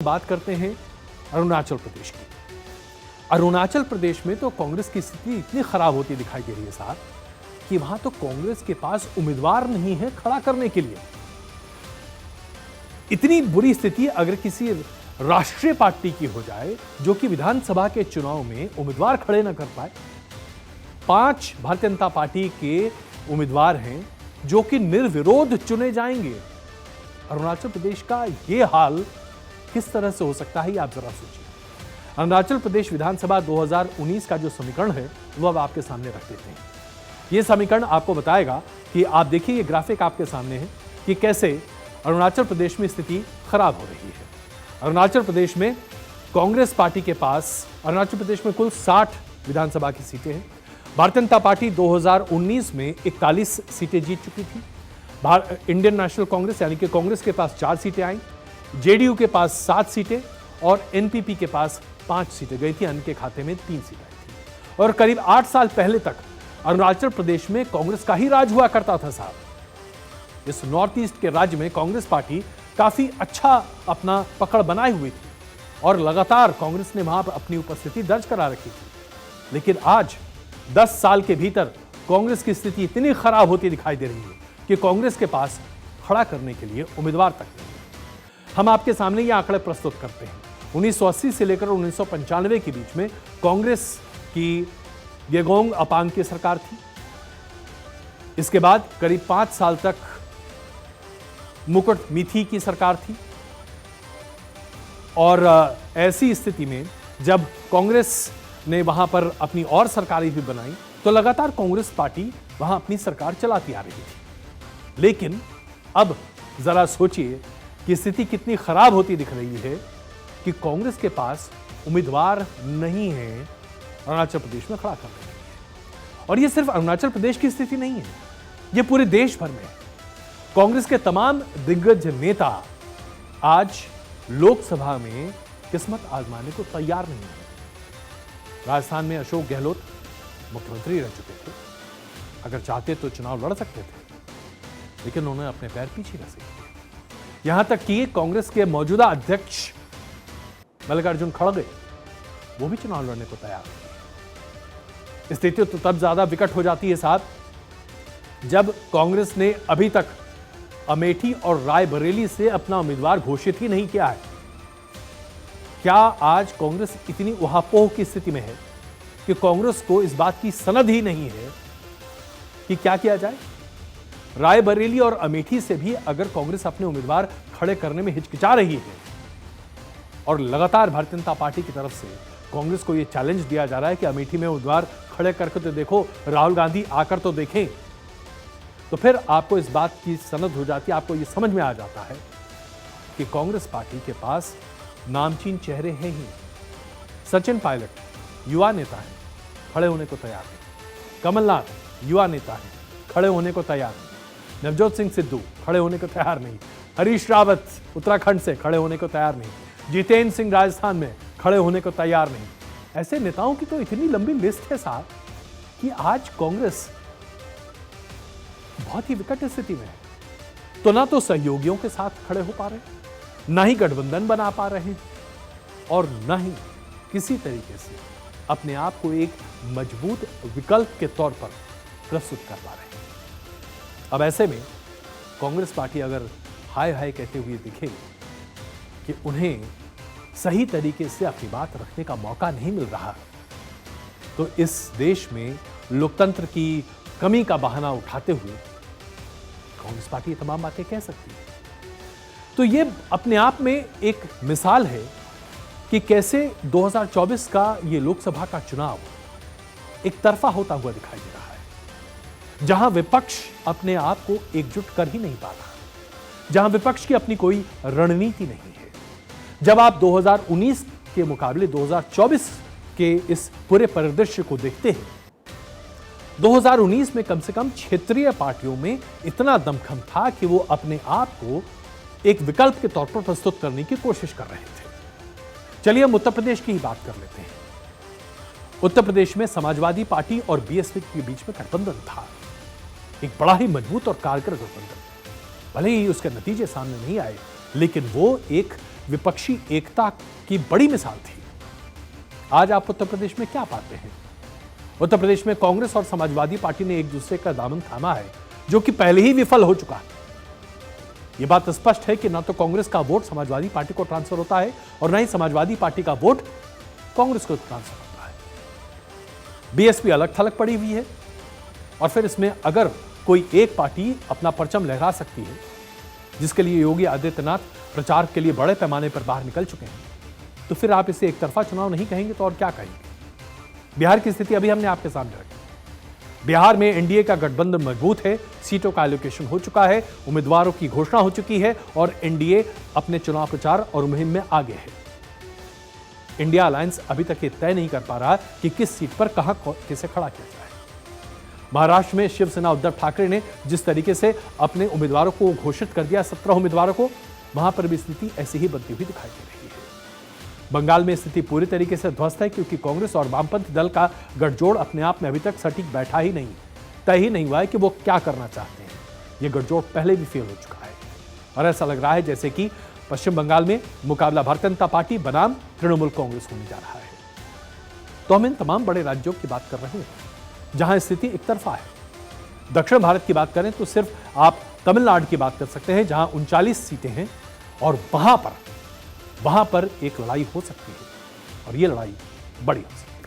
बात करते हैं अरुणाचल प्रदेश की। अरुणाचल प्रदेश में तो कांग्रेस की स्थिति इतनी खराब होती दिखाई दे रही है साहब कि वहां तो कांग्रेस के पास उम्मीदवार नहीं है खड़ा करने के लिए। इतनी बुरी स्थिति अगर किसी राष्ट्रीय पार्टी की हो जाए जो कि विधानसभा के चुनाव में उम्मीदवार खड़े ना कर पाए। 5 भारतीय जनता पार्टी के उम्मीदवार हैं जो कि निर्विरोध चुने जाएंगे। अरुणाचल प्रदेश का यह हाल किस तरह से हो सकता है, ये आप जरा सोचिए। अरुणाचल प्रदेश विधानसभा 2019 का जो समीकरण है वो अब आपके सामने रख देते हैं। यह समीकरण आपको बताएगा कि आप देखिए, ये ग्राफिक आपके सामने है कि कैसे अरुणाचल प्रदेश में स्थिति खराब हो रही है। अरुणाचल प्रदेश में कांग्रेस पार्टी के पास अरुणाचल प्रदेश में कुल 60 विधानसभा की सीटें हैं। भारतीय जनता पार्टी 2019 में 41 सीटें जीत चुकी थी। इंडियन नेशनल कांग्रेस यानी कि कांग्रेस के पास 4 सीटें आई, जेडीयू के पास 7 सीटें और एनपीपी के पास 5 सीटें गई थी। अन्य के खाते में 3 सीटें आई थी। और करीब 8 साल पहले तक अरुणाचल प्रदेश में कांग्रेस का ही राज हुआ करता था साहब। इस नॉर्थ ईस्ट के राज्य में कांग्रेस पार्टी काफी अच्छा अपना पकड़ बनाए हुई थी और लगातार कांग्रेस ने वहां पर अपनी उपस्थिति दर्ज करा रखी थी। लेकिन आज 10 साल के भीतर कांग्रेस की स्थिति इतनी खराब होती दिखाई दे रही है कि कांग्रेस के पास खड़ा करने के लिए उम्मीदवार तक नहीं। हम आपके सामने ये आंकड़े प्रस्तुत करते हैं। 1980 से लेकर 1995 के बीच में कांग्रेस की गेगोंग अपांग की सरकार थी। इसके बाद करीब 5 साल तक मुकुट मिथी की सरकार थी। और ऐसी स्थिति में जब कांग्रेस ने वहां पर अपनी और सरकारें भी बनाई तो लगातार कांग्रेस पार्टी वहां अपनी सरकार चलाती आ रही थी। लेकिन अब जरा सोचिए कि स्थिति कितनी खराब होती दिख रही है कि कांग्रेस के पास उम्मीदवार नहीं है अरुणाचल प्रदेश में खड़ा करने के लिए। और यह सिर्फ अरुणाचल प्रदेश की स्थिति नहीं है, यह पूरे देश भर में है। कांग्रेस के तमाम दिग्गज नेता आज लोकसभा में किस्मत आजमाने को तैयार नहीं है। राजस्थान में अशोक गहलोत मुख्यमंत्री रह चुके थे, अगर चाहते तो चुनाव लड़ सकते थे, लेकिन उन्होंने अपने पैर पीछे रखे। यहां तक कि कांग्रेस के मौजूदा अध्यक्ष मल्लिकार्जुन खड़गे वो भी चुनाव लड़ने को तैयार है। स्थिति तो तब ज्यादा विकट हो जाती है साहब जब कांग्रेस ने अभी तक अमेठी और रायबरेली से अपना उम्मीदवार घोषित ही नहीं किया है। क्या आज कांग्रेस इतनी उहापोह की स्थिति में है कि कांग्रेस को इस बात की सनद ही नहीं है कि क्या किया जाए? रायबरेली और अमेठी से भी अगर कांग्रेस अपने उम्मीदवार खड़े करने में हिचकिचा रही है और लगातार भारतीय जनता पार्टी की तरफ से कांग्रेस को यह चैलेंज दिया जा रहा है कि अमेठी में उम्मीदवार खड़े करके तो देखो, राहुल गांधी आकर तो देखें, तो फिर आपको इस बात की सनद हो जाती है, आपको यह समझ में आ जाता है कि कांग्रेस पार्टी के पास नामचीन चेहरे हैं ही। सचिन पायलट युवा नेता है, खड़े होने को तैयार है। कमलनाथ युवा नेता है, खड़े होने को तैयार है। नवजोत सिंह सिद्धू खड़े होने को तैयार नहीं। हरीश रावत उत्तराखंड से खड़े होने को तैयार नहीं। जितेंद्र सिंह राजस्थान में खड़े होने को तैयार नहीं। ऐसे नेताओं की तो इतनी लंबी लिस्ट है साहब कि आज कांग्रेस बहुत ही विकट स्थिति में है। तो ना तो सहयोगियों के साथ खड़े हो पा रहे, ना ही गठबंधन बना पा रहे हैं और ना ही किसी तरीके से अपने आप को एक मजबूत विकल्प के तौर पर प्रस्तुत कर पा रहे हैं। अब ऐसे में कांग्रेस पार्टी अगर हाय हाय कहते हुए दिखे कि उन्हें सही तरीके से अपनी बात रखने का मौका नहीं मिल रहा, तो इस देश में लोकतंत्र की कमी का बहाना उठाते हुए कांग्रेस पार्टी ये तमाम बातें कह सकती है। तो ये अपने आप में एक मिसाल है कि कैसे 2024 का ये लोकसभा का चुनाव एक तरफा होता हुआ दिखाई दे रहा है, जहां विपक्ष अपने आप को एकजुट कर ही नहीं पाता, जहां विपक्ष की अपनी कोई रणनीति नहीं है। जब आप 2019 के मुकाबले 2024 के इस पूरे परिदृश्य को देखते हैं, 2019 में कम से कम क्षेत्रीय पार्टियों में इतना दमखम था कि वो अपने आप को एक विकल्प के तौर पर प्रस्तुत करने की कोशिश कर रहे थे। चलिए हम उत्तर प्रदेश की ही बात कर लेते हैं। उत्तर प्रदेश में समाजवादी पार्टी और बीएसपी के बीच में गठबंधन था, एक बड़ा ही मजबूत और कारगर गठबंधन। भले ही उसके नतीजे सामने नहीं आए, लेकिन वो एक विपक्षी एकता की बड़ी मिसाल थी। आज आप उत्तर प्रदेश में क्या पाते हैं? उत्तर प्रदेश में कांग्रेस और समाजवादी पार्टी ने एक दूसरे का दामन थामा है, जो कि पहले ही विफल हो चुका है। यह बात स्पष्ट है कि ना तो कांग्रेस का वोट समाजवादी पार्टी को ट्रांसफर होता है और ना ही समाजवादी पार्टी का वोट कांग्रेस को ट्रांसफर होता है। बीएसपी अलग थलग पड़ी हुई है और फिर इसमें अगर कोई एक पार्टी अपना परचम लहरा सकती है, जिसके लिए योगी आदित्यनाथ प्रचार के लिए बड़े पैमाने पर बाहर निकल चुके हैं, तो फिर आप इसे एक तरफा चुनाव नहीं कहेंगे तो और क्या कहेंगे? बिहार की स्थिति अभी हमने आपके सामने रखी। बिहार में एनडीए का गठबंधन मजबूत है, सीटों का एलोकेशन हो चुका है, उम्मीदवारों की घोषणा हो चुकी है और एनडीए अपने चुनाव प्रचार और मुहिम में आगे है। इंडिया अलायंस अभी तक ये तय नहीं कर पा रहा कि किस सीट पर कहां किसे खड़ा किया जाए। महाराष्ट्र में शिवसेना उद्धव ठाकरे ने जिस तरीके से अपने उम्मीदवारों को घोषित कर दिया, 17 उम्मीदवारों को, वहां पर भी स्थिति ऐसी ही बनती हुई दिखाई दे रही है। बंगाल में स्थिति पूरी तरीके से ध्वस्त है, क्योंकि कांग्रेस और वामपंथी दल का गठजोड़ अपने आप में अभी तक सटीक बैठा ही नहीं, तय ही नहीं हुआ है कि वो क्या करना चाहते हैं। ये गठजोड़ पहले भी फेल हो चुका है और ऐसा लग रहा है जैसे कि पश्चिम बंगाल में मुकाबला भारतीय जनता पार्टी बनाम तृणमूल कांग्रेस होने जा रहा है। तो हम इन तमाम बड़े राज्यों की बात कर रहे हैं जहां स्थिति एक तरफा है। दक्षिण भारत की बात करें तो सिर्फ आप तमिलनाडु की बात कर सकते हैं, जहां 39 सीटें हैं और वहां पर एक लड़ाई हो सकती है और ये लड़ाई बड़ी हो सकती है।